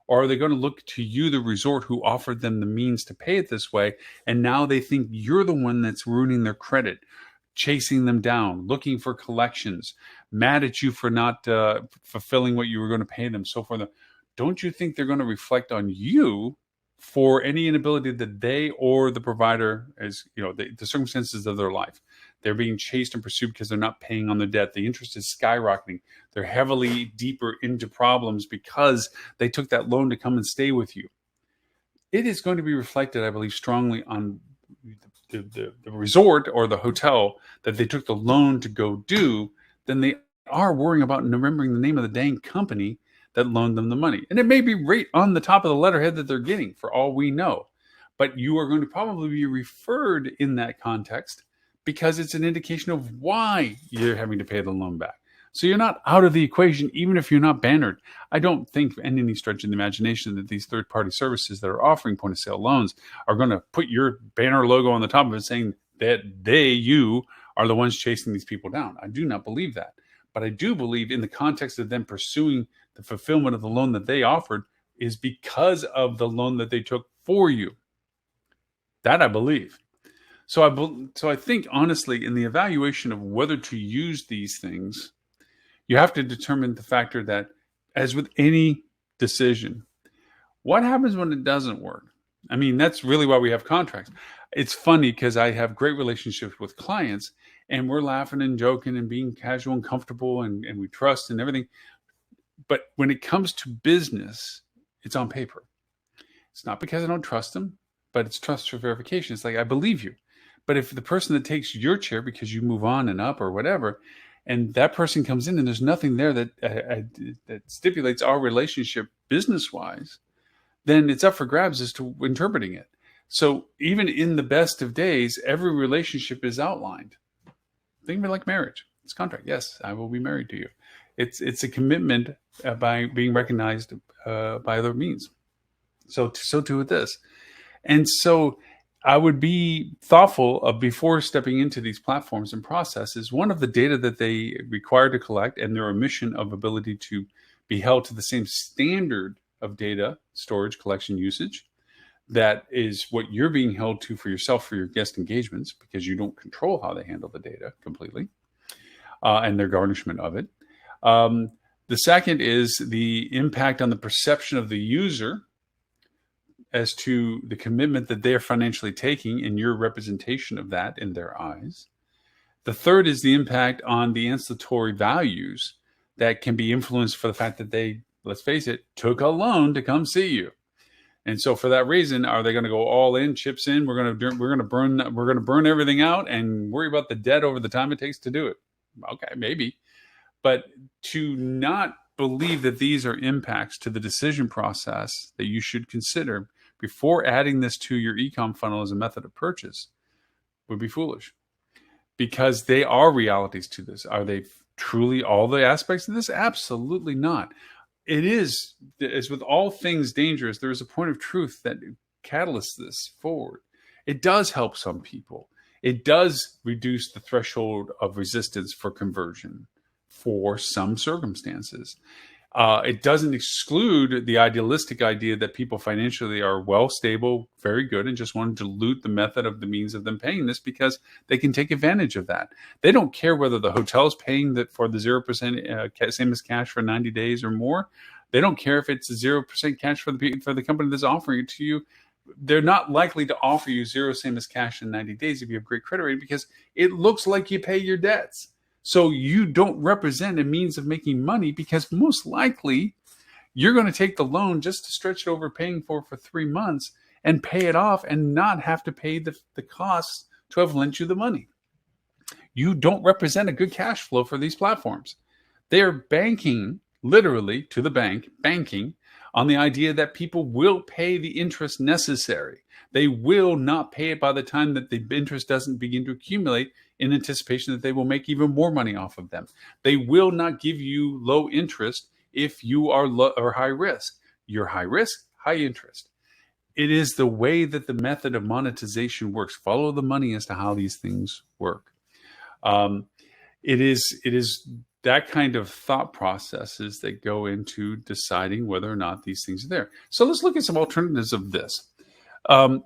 Or are they going to look to you, the resort, who offered them the means to pay it this way, and now they think you're the one that's ruining their credit, chasing them down, looking for collections, mad at you for not fulfilling what you were going to pay them, so forth. Don't you think they're going to reflect on you for any inability that they or the provider, as the circumstances of their life? They're being chased and pursued because they're not paying on their debt. The interest is skyrocketing. They're heavily deeper into problems because they took that loan to come and stay with you. It is going to be reflected, I believe, strongly on the resort or the hotel that they took the loan to go do than they are worrying about remembering the name of the dang company that loaned them the money. And it may be right on the top of the letterhead that they're getting, for all we know. But you are going to probably be referred in that context because it's an indication of why you're having to pay the loan back. So you're not out of the equation, even if you're not bannered. I don't think in any stretch of the imagination that these third-party services that are offering point-of-sale loans are going to put your banner logo on the top of it saying that you are the ones chasing these people down. I do not believe that. But I do believe in the context of them pursuing the fulfillment of the loan that they offered is because of the loan that they took for you. That I believe. So I think, honestly, in the evaluation of whether to use these things, you have to determine the factor that, as with any decision, what happens when it doesn't work? I mean, that's really why we have contracts. It's funny because I have great relationships with clients and we're laughing and joking and being casual and comfortable and we trust and everything. But when it comes to business, it's on paper. It's not because I don't trust them, but it's trust for verification. It's like, I believe you. But if the person that takes your chair because you move on and up or whatever, and that person comes in and there's nothing there that stipulates our relationship business-wise, then it's up for grabs as to interpreting it. So even in the best of days, every relationship is outlined. Think of it like marriage. It's contract. Yes, I will be married to you. It's a commitment by being recognized by other means. So too with this. And so I would be thoughtful of, before stepping into these platforms and processes, one of the data that they require to collect and their omission of ability to be held to the same standard of data storage, collection, usage. That is what you're being held to for yourself for your guest engagements, because you don't control how they handle the data completely and their garnishment of it. The second is the impact on the perception of the user as to the commitment that they're financially taking and your representation of that in their eyes. The third is the impact on the ancillary values that can be influenced for the fact that they, let's face it, took a loan to come see you. And so for that reason, are they going to go all in, chips in? We're going to burn everything out and worry about the debt over the time it takes to do it. Okay, maybe. But to not believe that these are impacts to the decision process that you should consider before adding this to your e-com funnel as a method of purchase would be foolish, because they are realities to this. Are they truly all the aspects of this? Absolutely not. It is, as with all things dangerous, there is a point of truth that catalysts this forward. It does help some people. It does reduce the threshold of resistance for conversion for some circumstances. It doesn't exclude the idealistic idea that people financially are well stable, very good, and just want to dilute the method of the means of them paying this because they can take advantage of that. They don't care whether the hotel is paying that for the 0% same as cash for 90 days or more. They don't care if it's 0% cash for the company that's offering it to you. They're not likely to offer you zero same as cash in 90 days if you have great credit rating, because it looks like you pay your debts. So you don't represent a means of making money, because most likely you're going to take the loan just to stretch it over paying for 3 months and pay it off and not have to pay the costs to have lent you the money. You don't represent a good cash flow for these platforms. They are banking, literally to the bank, banking on the idea that people will pay the interest necessary. They will not pay it by the time that the interest doesn't begin to accumulate, in anticipation that they will make even more money off of them. They will not give you low interest if you are low or high risk. You're high risk, high interest. It is the way that the method of monetization works. Follow the money as to how these things work. It is that kind of thought processes that go into deciding whether or not these things are there. So let's look at some alternatives of this.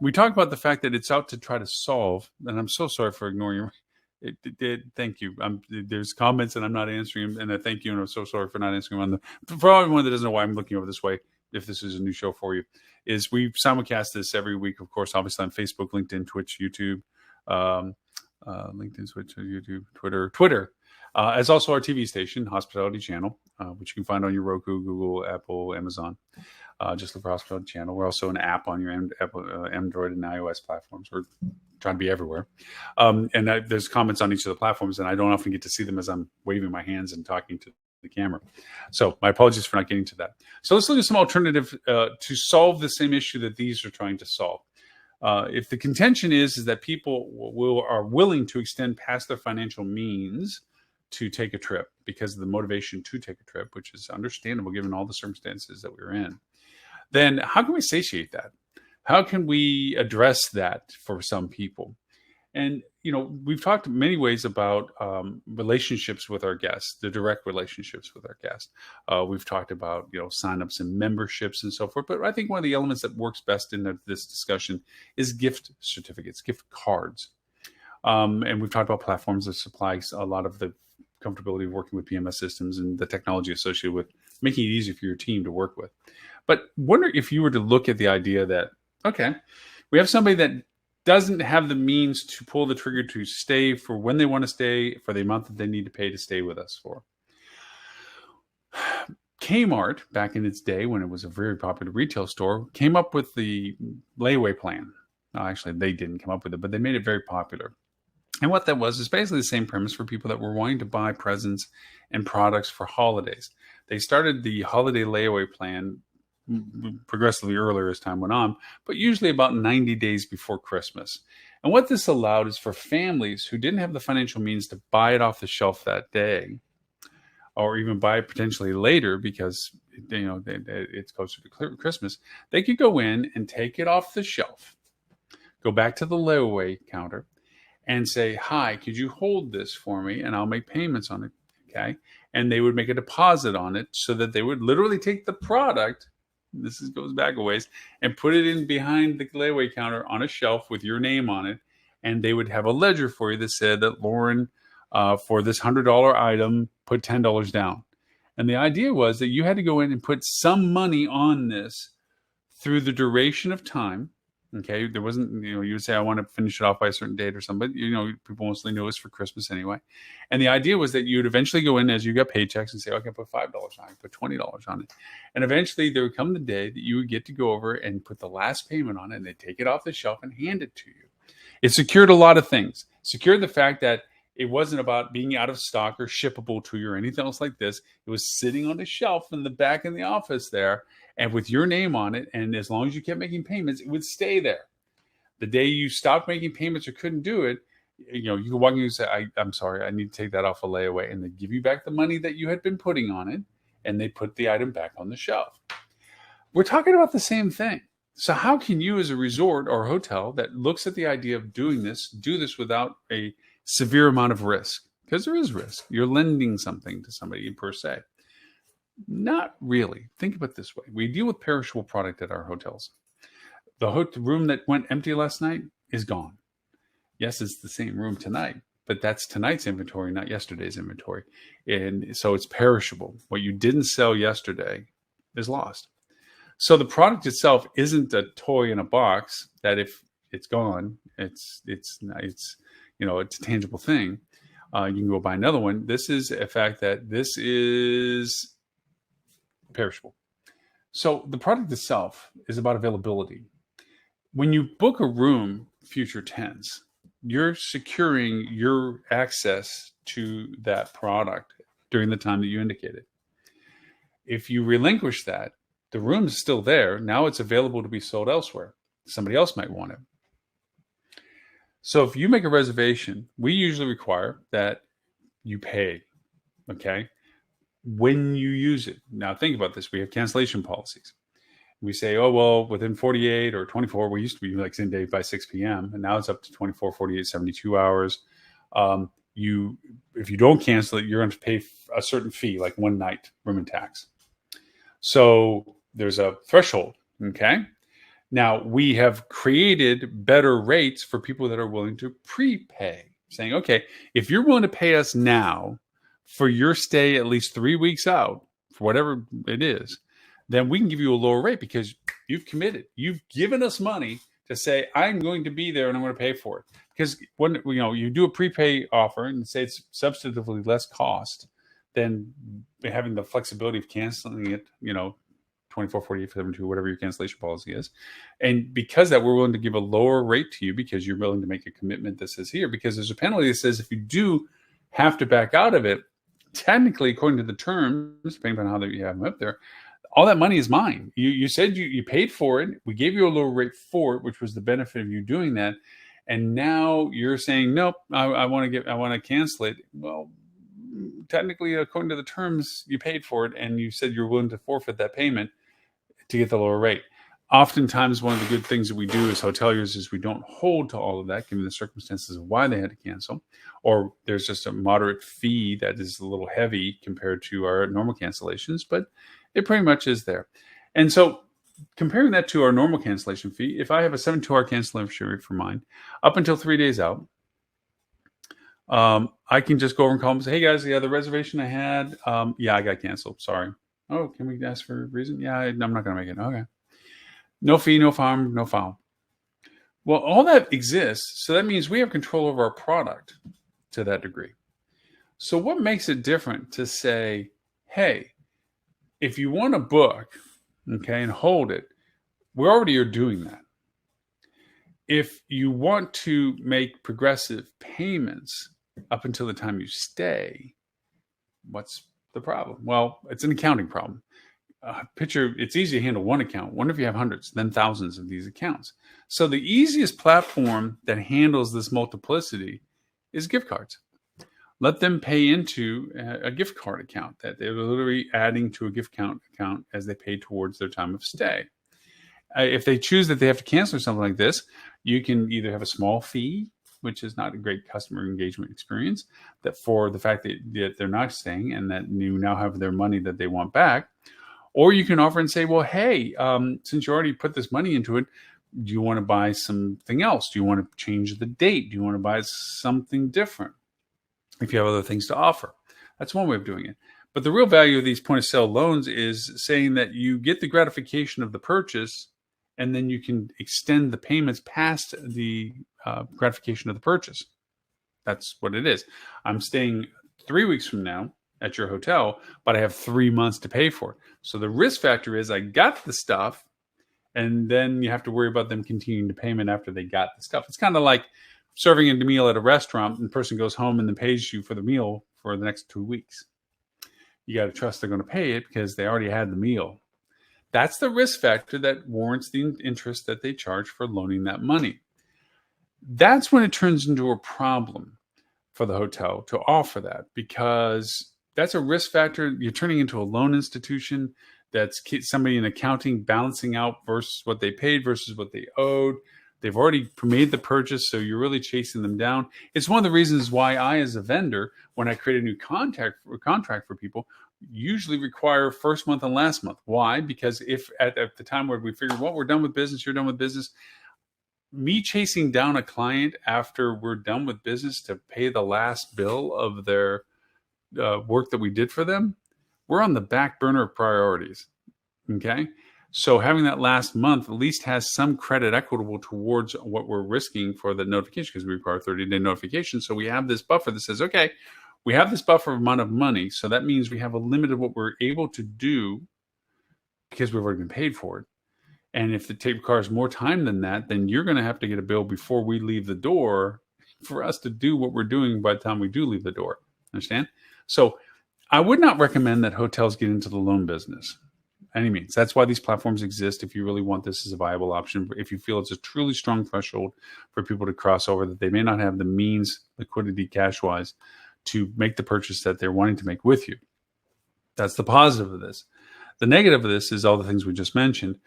We talked about the fact that it's out to try to solve, and I'm so sorry for ignoring you. Thank you. There's comments and I'm not answering them, and I thank you, and I'm so sorry for not answering them. For everyone that doesn't know why I'm looking over this way, if this is a new show for you, is we simulcast this every week, of course, obviously on Facebook, LinkedIn, Twitch, YouTube, LinkedIn, Twitch, YouTube, Twitter, as also our TV station, Hospitality Channel, which you can find on your Roku, Google, Apple, Amazon. Just look for Hospitality Channel. We're also an app on your Android and iOS platforms. We're trying to be everywhere. There's comments on each of the platforms, and I don't often get to see them as I'm waving my hands and talking to the camera. So my apologies for not getting to that. So let's look at some alternative to solve the same issue that these are trying to solve. If the contention is that people are willing to extend past their financial means to take a trip because of the motivation to take a trip, which is understandable given all the circumstances that we're in, then how can we satiate that? How can we address that for some people? And, we've talked in many ways about relationships with our guests, the direct relationships with our guests. We've talked about, signups and memberships and so forth. But I think one of the elements that works best in this discussion is gift certificates, gift cards. And we've talked about platforms that supply a lot of the comfortability of working with PMS systems and the technology associated with making it easy for your team to work with. But wonder if you were to look at the idea that, okay, we have somebody that doesn't have the means to pull the trigger to stay for when they want to stay for the amount that they need to pay to stay with us for. Kmart, back in its day when it was a very popular retail store, came up with the layaway plan. Actually, they didn't come up with it, but they made it very popular. And what that was is basically the same premise for people that were wanting to buy presents and products for holidays. They started the holiday layaway plan progressively earlier as time went on, but usually about 90 days before Christmas. And what this allowed is for families who didn't have the financial means to buy it off the shelf that day, or even buy it potentially later because it's closer to Christmas, they could go in and take it off the shelf, go back to the layaway counter, and say, "Hi, could you hold this for me? And I'll make payments on it." Okay. And they would make a deposit on it so that they would literally take the product, goes back a ways, and put it in behind the layaway counter on a shelf with your name on it. And they would have a ledger for you that said that Loren, for this $100 item, put $10 down. And the idea was that you had to go in and put some money on this through the duration of time. Okay, there wasn't, you would say, I want to finish it off by a certain date or something, but, people mostly knew it was for Christmas anyway. And the idea was that you'd eventually go in as you got paychecks and say, okay, put $5 on it, put $20 on it. And eventually there would come the day that you would get to go over and put the last payment on it, and they'd take it off the shelf and hand it to you. It secured a lot of things. Secured the fact that it wasn't about being out of stock or shippable to you or anything else like this. It was sitting on the shelf in the back in the office there, and with your name on it. And as long as you kept making payments, it would stay there. The day you stopped making payments or couldn't do it, you could walk in and say, I'm sorry, I need to take that off a layaway. And they give you back the money that you had been putting on it, and they put the item back on the shelf. We're talking about the same thing. So how can you, as a resort or hotel that looks at the idea of doing this, do this without a severe amount of risk? Because there is risk. You're lending something to somebody per se. Not really. Think about it this way. We deal with perishable product at our hotels. The room that went empty last night is gone. Yes, it's the same room tonight, but that's tonight's inventory, not yesterday's inventory. And so it's perishable. What you didn't sell yesterday is lost. So the product itself isn't a toy in a box that if it's gone, it's a tangible thing. You can go buy another one. This is a fact that this is perishable. So the product itself is about availability. When you book a room, future tense, you're securing your access to that product during the time that you indicated. If you relinquish that, the room is still there. Now it's available to be sold elsewhere. Somebody else might want it. So if you make a reservation, we usually require that you pay, okay, when you use it. Now think about this. We have cancellation policies. We say, oh, well, within 48 or 24, we used to be like same day by 6 p.m. And now it's up to 24, 48, 72 hours. If you don't cancel it, you're going to pay a certain fee, like one night room and tax. So there's a threshold, okay? Now, we have created better rates for people that are willing to prepay, saying, okay, if you're willing to pay us now for your stay at least 3 weeks out, for whatever it is, then we can give you a lower rate because you've committed. You've given us money to say, I'm going to be there and I'm going to pay for it. Because when you do a prepay offer and say it's substantively less cost than having the flexibility of canceling it, 24, 48, 72, whatever your cancellation policy is. And because that, we're willing to give a lower rate to you because you're willing to make a commitment that says here, because there's a penalty that says if you do have to back out of it, technically, according to the terms, depending on how you have them up there, all that money is mine. You said you paid for it. We gave you a lower rate for it, which was the benefit of you doing that. And now you're saying, nope, I want to cancel it. Well, technically, according to the terms, you paid for it, and you said you're willing to forfeit that payment to get the lower rate. Oftentimes, one of the good things that we do as hoteliers is we don't hold to all of that, given the circumstances of why they had to cancel, or there's just a moderate fee that is a little heavy compared to our normal cancellations, but it pretty much is there. And so comparing that to our normal cancellation fee, if I have a 72-hour cancellation rate for mine, up until 3 days out, I can just go over and call them and say, hey guys, the reservation I had, I got canceled. Sorry. Oh, can we ask for a reason? Yeah, I'm not going to make it. Okay. No fee, no harm, no foul. Well, all that exists. So that means we have control over our product to that degree. So what makes it different to say, hey, if you want to book, okay, and hold it, we already are doing that. If you want to make progressive payments up until the time you stay, what's the problem? Well, it's an accounting problem. It's easy to handle one account. Wonder if you have hundreds, then thousands of these accounts. So the easiest platform that handles this multiplicity is gift cards. Let them pay into a gift card account that they're literally adding to a gift account as they pay towards their time of stay. If they choose that they have to cancel something like this, you can either have a small fee, which is not a great customer engagement experience, that for the fact that they're not staying and that you now have their money that they want back. Or you can offer and say, well, hey, since you already put this money into it, do you want to buy something else? Do you want to change the date? Do you want to buy something different? If you have other things to offer. That's one way of doing it. But the real value of these point of sale loans is saying that you get the gratification of the purchase and then you can extend the payments past the gratification of the purchase. That's what it is. I'm staying 3 weeks from now at your hotel, but I have 3 months to pay for it. So the risk factor is I got the stuff, and then you have to worry about them continuing to payment after they got the stuff. It's kind of like serving a meal at a restaurant, and the person goes home and then pays you for the meal for the next 2 weeks. You got to trust they're going to pay it because they already had the meal. That's the risk factor that warrants the interest that they charge for loaning that money. That's when it turns into a problem for the hotel to offer that, because that's a risk factor. You're turning into a loan institution that's somebody in accounting balancing out versus what they paid versus what they owed. They've already made the purchase, so you're really chasing them down. It's one of the reasons why I, as a vendor, when I create a new contract for people, usually require first month and last month. Why? Because if at the time where we figure, well, we're done with business, you're done with business, me chasing down a client after we're done with business to pay the last bill of their work that we did for them, we're on the back burner of priorities. Okay? So having that last month at least has some credit equitable towards what we're risking for the notification, because we require 30-day notification. So we have this buffer that says, okay, we have this buffer amount of money. So that means we have a limit of what we're able to do because we've already been paid for it. And if it requires more time than that, then you're going to have to get a bill before we leave the door for us to do what we're doing by the time we do leave the door. Understand? So I would not recommend that hotels get into the loan business. Any means. That's why these platforms exist. If you really want this as a viable option, if you feel it's a truly strong threshold for people to cross over, that they may not have the means, liquidity, cash-wise, to make the purchase that they're wanting to make with you. That's the positive of this. The negative of this is all the things we just mentioned.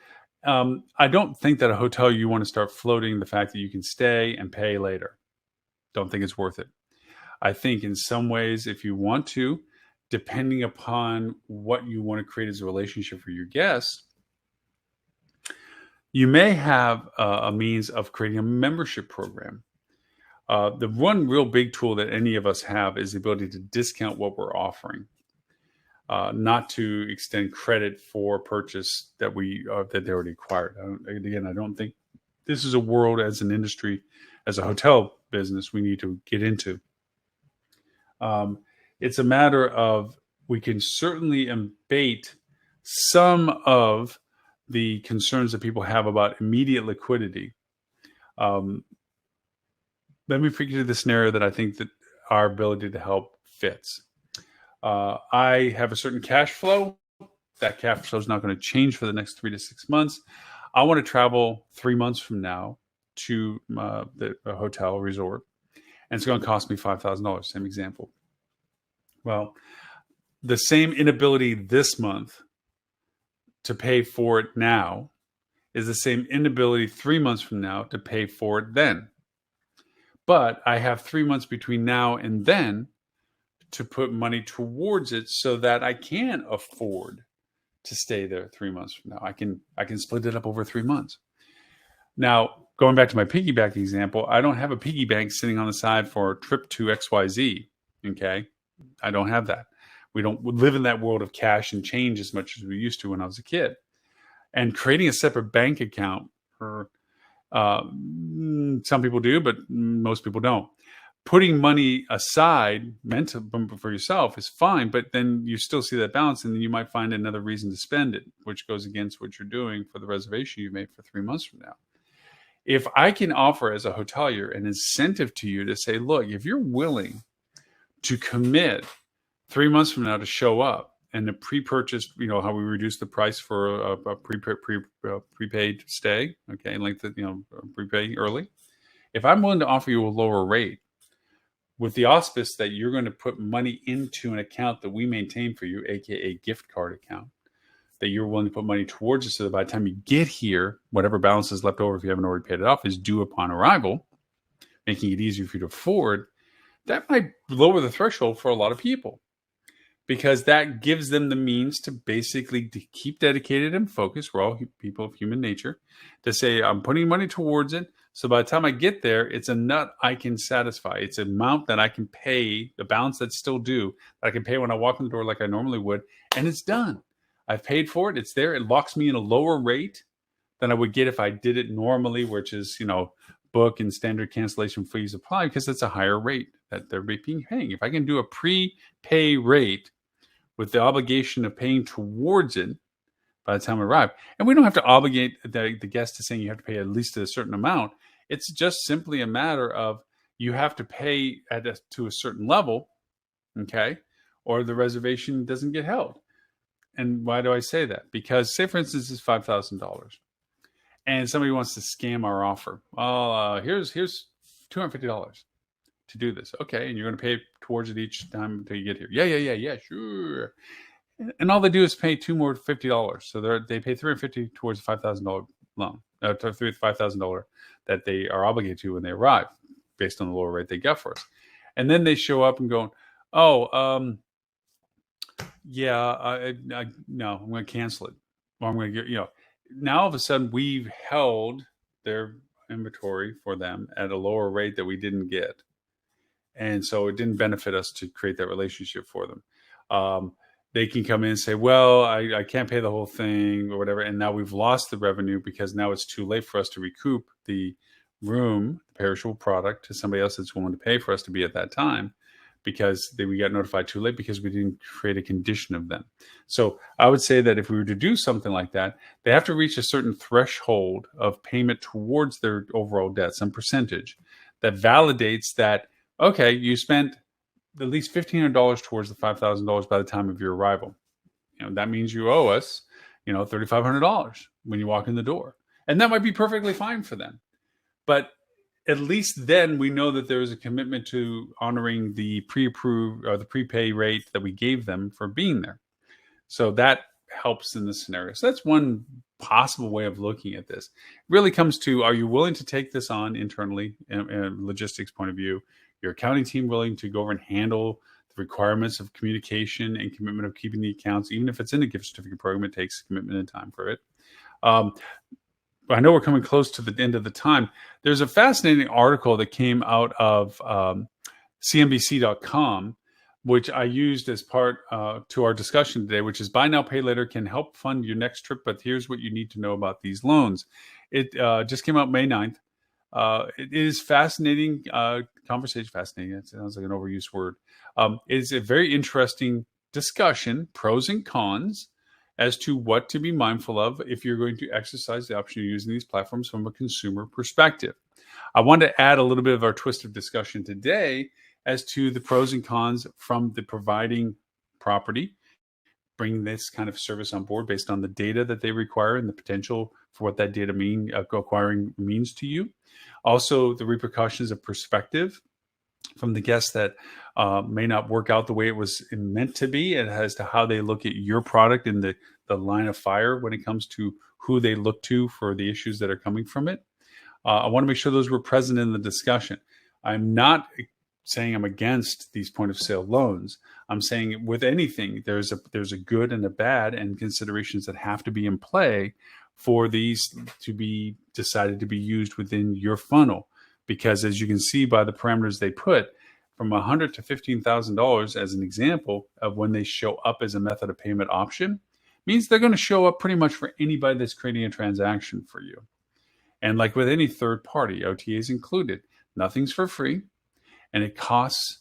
I don't think that a hotel, you want to start floating the fact that you can stay and pay later. Don't think it's worth it. I think in some ways, if you want to, depending upon what you want to create as a relationship for your guests, you may have a means of creating a membership program. The one real big tool that any of us have is the ability to discount what we're offering, not to extend credit for purchase that they already acquired. I don't think this is a world as an industry, as a hotel business, we need to get into. It's a matter of, we can certainly abate some of the concerns that people have about immediate liquidity. Let me figure the scenario that I think that our ability to help fits. I have a certain cash flow. That cash flow is not going to change for the next 3 to 6 months. I want to travel 3 months from now to the hotel resort, and it's going to cost me $5,000. Same example. Well, the same inability this month to pay for it now is the same inability 3 months from now to pay for it then. But I have 3 months between now and then to put money towards it so that I can afford to stay there 3 months from now. I can split it up over 3 months. Now, going back to my piggy bank example, I don't have a piggy bank sitting on the side for a trip to XYZ. Okay? I don't have that. We don't live in that world of cash and change as much as we used to when I was a kid. And creating a separate bank account for some people do, but most people don't. Putting money aside meant for yourself is fine, but then you still see that balance, and then you might find another reason to spend it, which goes against what you're doing for the reservation you made for 3 months from now. If I can offer as a hotelier an incentive to you to say, look, if you're willing to commit 3 months from now to show up and to pre-purchase, how we reduce the price for a prepaid stay, okay, length of, prepay early. If I'm willing to offer you a lower rate with the auspice that you're going to put money into an account that we maintain for you, aka gift card account, that you're willing to put money towards it so that by the time you get here, whatever balance is left over, if you haven't already paid it off, is due upon arrival, making it easier for you to afford, that might lower the threshold for a lot of people, because that gives them the means to basically to keep dedicated and focused. We're all people of human nature, to say, I'm putting money towards it. So by the time I get there, it's a nut I can satisfy. It's an amount that I can pay, the balance that's still due, that I can pay when I walk in the door like I normally would. And it's done. I've paid for it. It's there. It locks me in a lower rate than I would get if I did it normally, which is, book and standard cancellation fees apply, because it's a higher rate that they're paying. If I can do a prepay rate with the obligation of paying towards it by the time we arrive, and we don't have to obligate the guest to saying you have to pay at least a certain amount. It's just simply a matter of you have to pay to a certain level, okay, or the reservation doesn't get held. And why do I say that? Because say, for instance, it's $5,000 and somebody wants to scam our offer. Well, here's $250 to do this. Okay, and you're going to pay towards it each time until you get here. Yeah, sure. And all they do is pay $2 more $50. So they pay $350 towards a $5,000 loan, $5,000 that they are obligated to when they arrive, based on the lower rate they get for us. And then they show up and go, no, I'm going to cancel it. Or I'm going to get, now all of a sudden we've held their inventory for them at a lower rate that we didn't get. And so it didn't benefit us to create that relationship for them. They can come in and say, well, I can't pay the whole thing or whatever. And now we've lost the revenue because now it's too late for us to recoup the room, the perishable product, to somebody else that's willing to pay for us to be at that time, because we got notified too late because we didn't create a condition of them. So I would say that if we were to do something like that, they have to reach a certain threshold of payment towards their overall debt, some percentage that validates that, okay, you spent at least $1,500 towards the $5,000 by the time of your arrival. That means you owe us, $3,500 when you walk in the door. And that might be perfectly fine for them. But at least then we know that there is a commitment to honoring the pre-approved or the prepay rate that we gave them for being there. So that helps in this scenario. So that's one possible way of looking at this. It really comes to, are you willing to take this on internally in a logistics point of view? Your accounting team willing to go over and handle the requirements of communication and commitment of keeping the accounts, even if it's in a gift certificate program, it takes commitment and time for it. I know we're coming close to the end of the time. There's a fascinating article that came out of CNBC.com, which I used as part to our discussion today, which is buy now, pay later can help fund your next trip, but here's what you need to know about these loans. It just came out May 9th. It is fascinating conversation. Fascinating. It sounds like an overused word. It's a very interesting discussion, pros and cons, as to what to be mindful of if you're going to exercise the option of using these platforms from a consumer perspective. I want to add a little bit of our twist of discussion today as to the pros and cons from the providing property, bringing this kind of service on board based on the data that they require and the potential for what that data acquiring means to you. Also, the repercussions of perspective from the guests that may not work out the way it was meant to be, and as to how they look at your product in the line of fire when it comes to who they look to for the issues that are coming from it. I want to make sure those were present in the discussion. I'm not saying I'm against these point of sale loans. I'm saying with anything, there's a good and a bad, and considerations that have to be in play for these to be decided to be used within your funnel. Because as you can see by the parameters they put, from $100 to $15,000 as an example of when they show up as a method of payment option, means they're going to show up pretty much for anybody that's creating a transaction for you. And like with any third party, OTAs included, nothing's for free, and it costs,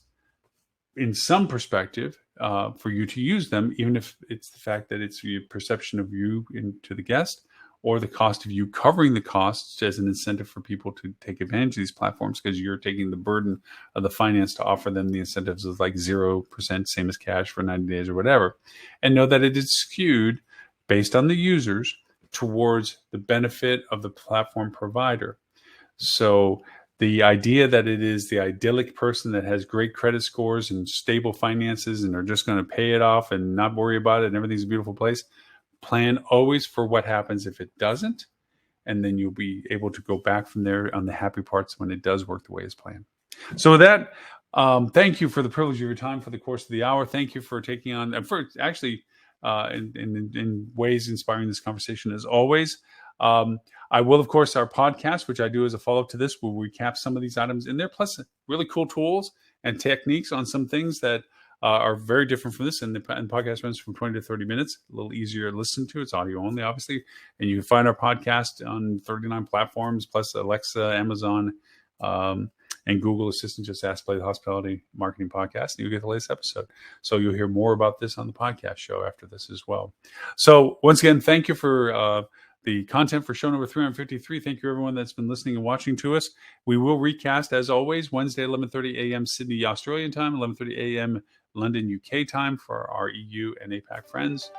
in some perspective, for you to use them, even if it's the fact that it's your perception of you to the guest, or the cost of you covering the costs as an incentive for people to take advantage of these platforms, because you're taking the burden of the finance to offer them the incentives of like 0%, same as cash for 90 days or whatever. And know that it is skewed based on the users towards the benefit of the platform provider. So the idea that it is the idyllic person that has great credit scores and stable finances and are just going to pay it off and not worry about it and everything's a beautiful place, plan always for what happens if it doesn't, and then you'll be able to go back from there on the happy parts when it does work the way it's planned. So with that, thank you for the privilege of your time for the course of the hour. Thank you for taking on, and for actually in ways inspiring this conversation as always. I will, of course, our podcast, which I do as a follow-up to this, will recap some of these items in there, plus really cool tools and techniques on some things that are very different from this. And the podcast runs from 20 to 30 minutes, a little easier to listen to. It's audio only, obviously. And you can find our podcast on 39 platforms, plus Alexa, Amazon, and Google Assistant. Just ask Play the Hospitality Marketing Podcast, and you'll get the latest episode. So you'll hear more about this on the podcast show after this as well. So once again, thank you for the content for show number 353. Thank you, everyone that's been listening and watching to us. We will recast, as always, Wednesday, 11:30 a.m. Sydney, Australian time, 11:30 a.m. London, UK time for our EU and APAC friends.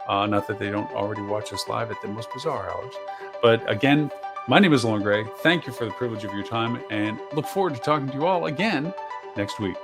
Not that they don't already watch us live at the most bizarre hours. But again, my name is Loren Gray. Thank you for the privilege of your time, and look forward to talking to you all again next week.